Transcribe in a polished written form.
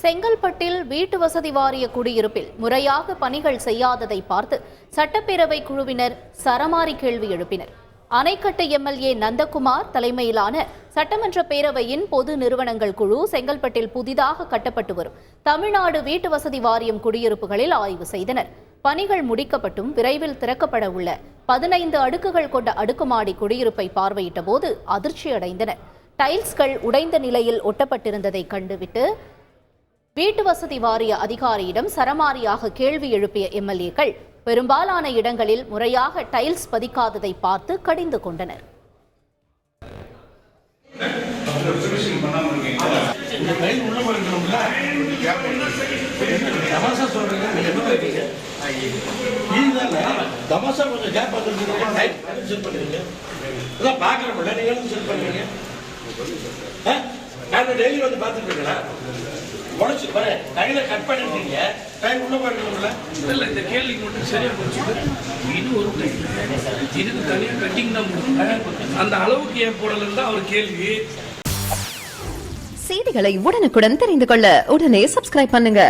செங்கல்பட்டில் வீட்டு வசதி வாரிய குடியிருப்பில் முறையாக பணிகள் செய்யாததை பார்த்து சட்டப்பேரவை குழுவினர் சரமாரி கேள்வி எழுப்பினர். அணைக்கட்டு எம்எல்ஏ நந்தகுமார் தலைமையிலான சட்டமன்ற பேரவையின் பொது நிறுவனங்கள் குழு செங்கல்பட்டில் புதிதாக கட்டப்பட்டு வரும் தமிழ்நாடு வீட்டு வசதி வாரியம் குடியிருப்புகளில் ஆய்வு செய்தனர். பணிகள் முடிக்கப்பட்டும் விரைவில் திறக்கப்பட உள்ள 15 அடுக்குகள் கொண்ட அடுக்குமாடி குடியிருப்பை பார்வையிட்ட போது அதிர்ச்சியடைந்தனர். டைல்ஸ்கள் உடைந்த நிலையில் ஒட்டப்பட்டிருந்ததை கண்டுவிட்டு வீட்டு வசதி வாரிய அதிகாரியிடம் சரமாரியாக கேள்வி எழுப்பிய எம்எல்ஏக்கள் பெரும்பாலான இடங்களில் முறையாக டைல்ஸ் பதிக்காததை பார்த்து கடிந்து கொண்டனர். டெய்லி வந்து பார்த்துருக்கீங்களா? உடச்சு கையில கட் பண்ணிருக்கீங்க, டைம் உள்ள பாருங்களா? இல்ல, இந்த கேள்விக்கு மட்டும் சரியா போச்சு. இது ஒரு டைம் இதுக்கு தனியா கட்டிங் தான் போடுங்க. அந்த அளவுக்கு ஏன் போடலன்னு தான் அவர் கேள்வி. செய்திகளை உடனுக்குடன் தெரிந்து கொள்ள உடனே சப்ஸ்கிரைப் பண்ணுங்க.